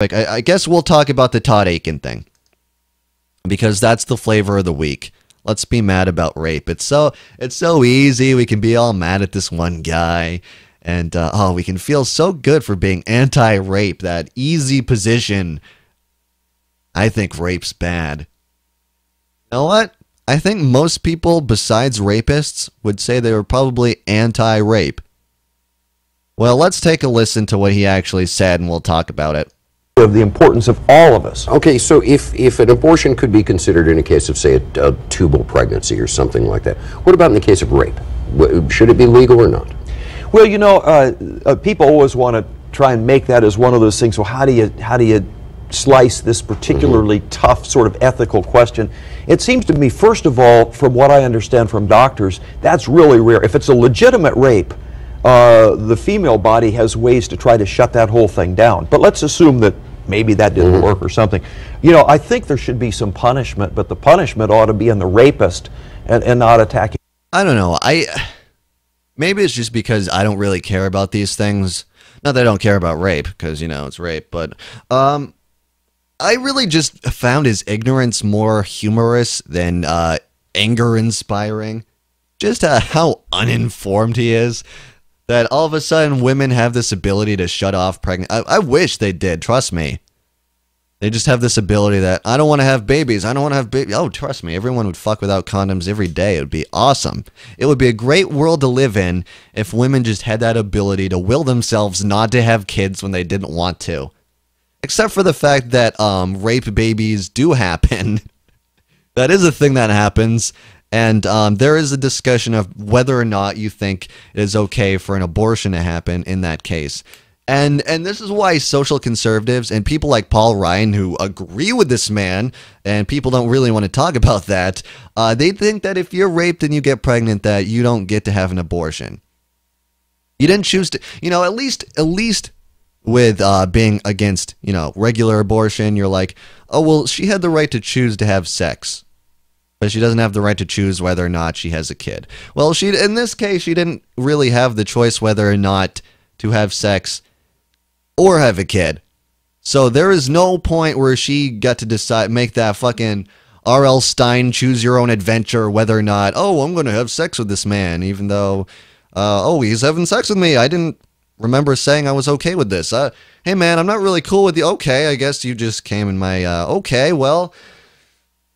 Like, I guess we'll talk about the Todd Aiken thing, because that's the flavor of the week. Let's be mad about rape. It's so easy. We can be all mad at this one guy, and oh, we can feel so good for being anti-rape. That easy position. I think rape's bad. You know what? I think most people besides rapists would say they were probably anti-rape. Well, let's take a listen to what he actually said, and we'll talk about it. Of the importance of all of us. Okay, so if an abortion could be considered in a case of, say, a tubal pregnancy or something like that, what about in the case of rape? Should it be legal or not? Well, you know, people always want to try and make that as one of those things. Well, how do you slice this particularly tough sort of ethical question? It seems to me, first of all, from what I understand from doctors, that's really rare. If it's a legitimate rape, the female body has ways to try to shut that whole thing down. But let's assume that maybe that didn't work or something. You know, I think there should be some punishment, but the punishment ought to be in the rapist and not attacking. I don't know. Maybe it's just because I don't really care about these things. Not that I don't care about rape, because, you know, it's rape, but I really just found his ignorance more humorous than anger-inspiring. Just how uninformed he is. That all of a sudden women have this ability to shut off pregnant. I wish they did, trust me. They just have this ability that, I don't want to have babies, I don't want to have babies. Oh, trust me, everyone would fuck without condoms every day. It would be awesome. It would be a great world to live in if women just had that ability to will themselves not to have kids when they didn't want to. Except for the fact that rape babies do happen. That is a thing that happens. And there is a discussion of whether or not you think it is okay for an abortion to happen in that case. And this is why social conservatives and people like Paul Ryan, who agree with this man, and people don't really want to talk about that, they think that if you're raped and you get pregnant, that you don't get to have an abortion. You didn't choose to, you know, at least with being against, you know, regular abortion, you're like, oh, well, she had the right to choose to have sex. But she doesn't have the right to choose whether or not she has a kid. Well, in this case, she didn't really have the choice whether or not to have sex or have a kid. So there is no point where she got to decide, make that fucking R.L. Stine choose your own adventure, whether or not, oh, I'm going to have sex with this man, even though, oh, he's having sex with me. I didn't remember saying I was okay with this. Hey, man, I'm not really cool with you. Okay, I guess you just came in my, okay, well...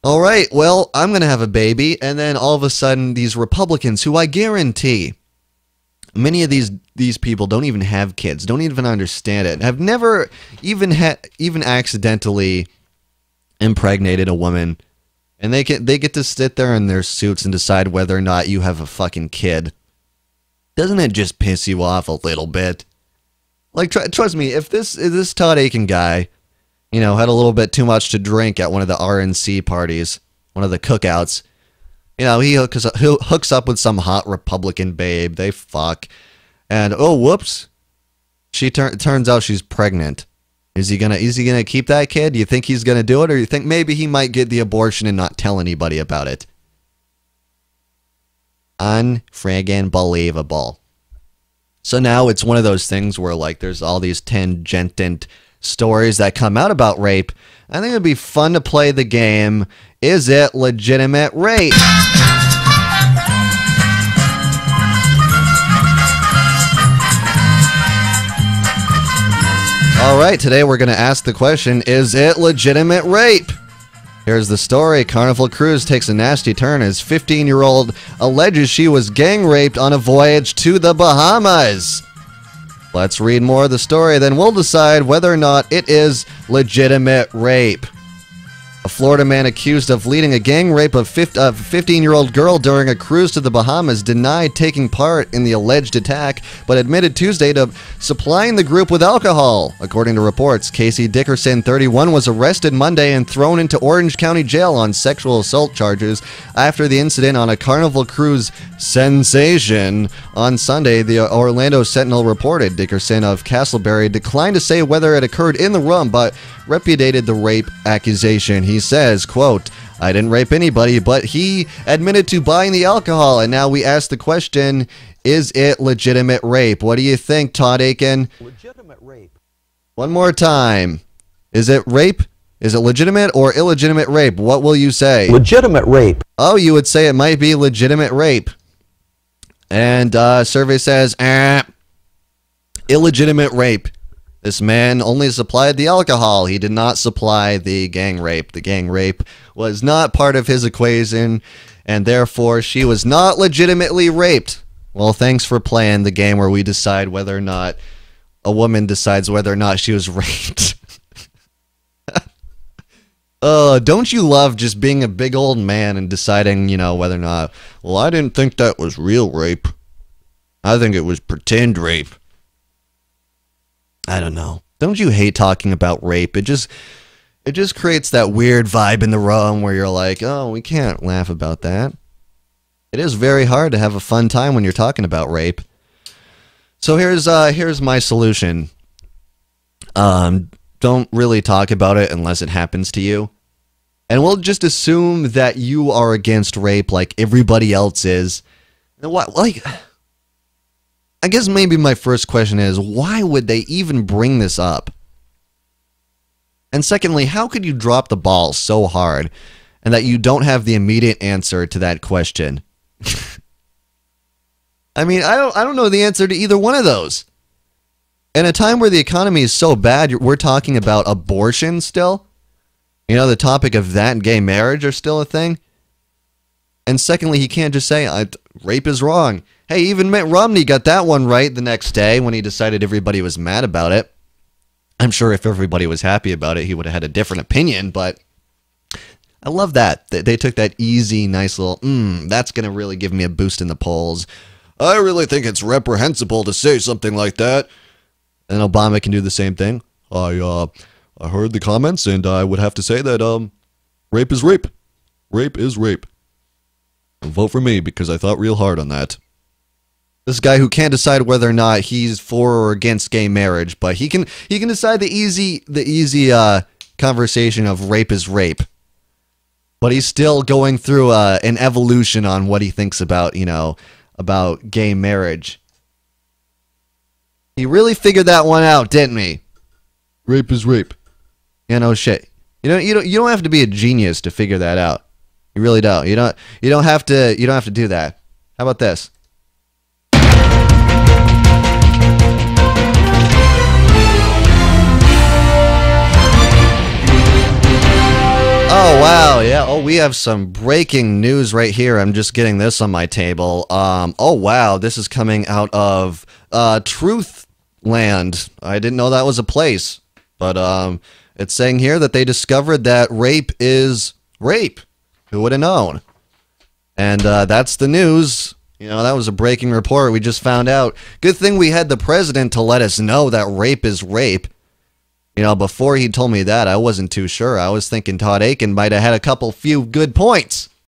All right, well, I'm going to have a baby, and then all of a sudden, these Republicans, who I guarantee, many of these people don't even have kids, don't even understand it, have never even accidentally impregnated a woman, and they get to sit there in their suits and decide whether or not you have a fucking kid. Doesn't it just piss you off a little bit? Like, trust me, if this Todd Aiken guy, you know, had a little bit too much to drink at one of the RNC parties, one of the cookouts. You know, he hooks up with some hot Republican babe. They fuck. And, oh, whoops. Turns out she's pregnant. Is he gonna keep that kid? Do you think he's gonna do it? Or do you think maybe he might get the abortion and not tell anybody about it? Unfriggin' believable. So now it's one of those things where, like, there's all these tangent stories that come out about rape. I think it'd be fun to play the game, Is It Legitimate Rape? Alright, today we're going to ask the question, is it legitimate rape? Here's the story. Carnival cruise takes a nasty turn as 15-year-old alleges she was gang raped on a voyage to the Bahamas. Let's read more of the story, then we'll decide whether or not it is legitimate rape. A Florida man accused of leading a gang rape of a 15-year-old girl during a cruise to the Bahamas denied taking part in the alleged attack, but admitted Tuesday to supplying the group with alcohol. According to reports, Casey Dickerson, 31, was arrested Monday and thrown into Orange County Jail on sexual assault charges after the incident on a Carnival cruise sensation. On Sunday, the Orlando Sentinel reported Dickerson of Castleberry declined to say whether it occurred in the room, but repudiated the rape accusation. He says, quote, I didn't rape anybody, but he admitted to buying the alcohol. And now we ask the question, is it legitimate rape? What do you think, Todd Aiken? Legitimate rape. One more time. Is it rape? Is it legitimate or illegitimate rape? What will you say? Legitimate rape. Oh, you would say it might be legitimate rape. And survey says, illegitimate rape. This man only supplied the alcohol. He did not supply the gang rape. The gang rape was not part of his equation, and therefore she was not legitimately raped. Well, thanks for playing the game where we decide whether or not a woman decides whether or not she was raped. Don't you love just being a big old man and deciding, you know, whether or not, well, I didn't think that was real rape. I think it was pretend rape. I don't know. Don't you hate talking about rape? It just creates that weird vibe in the room where you're like, oh, we can't laugh about that. It is very hard to have a fun time when you're talking about rape. So here's my solution. Don't really talk about it unless it happens to you. And we'll just assume that you are against rape like everybody else is. And what, like, I guess maybe my first question is, why would they even bring this up? And secondly, how could you drop the ball so hard and that you don't have the immediate answer to that question? I mean, I don't know the answer to either one of those. In a time where the economy is so bad, we're talking about abortion still. You know, the topic of that and gay marriage are still a thing. And secondly, he can't just say, rape is wrong. Hey, even Mitt Romney got that one right the next day when he decided everybody was mad about it. I'm sure if everybody was happy about it, he would have had a different opinion, but I love that. They took that easy, nice little, that's going to really give me a boost in the polls. I really think it's reprehensible to say something like that. And Obama can do the same thing. I heard the comments, and I would have to say that rape is rape. Rape is rape. And vote for me because I thought real hard on that. This guy who can't decide whether or not he's for or against gay marriage, but he can decide the easy conversation of rape is rape. But he's still going through an evolution on what he thinks about, you know, about gay marriage. He really figured that one out, didn't he? Rape is rape. You know, shit. You don't have to be a genius to figure that out. You really don't. You don't have to do that. How about this? Oh, wow, yeah. Oh, we have some breaking news right here. I'm just getting this on my table. Oh, wow, this is coming out of Truth Land. I didn't know that was a place. But it's saying here that they discovered that rape is rape. Who would have known? And that's the news. You know, that was a breaking report. We just found out. Good thing we had the president to let us know that rape is rape. You know, before he told me that, I wasn't too sure. I was thinking Todd Akin might have had a few good points.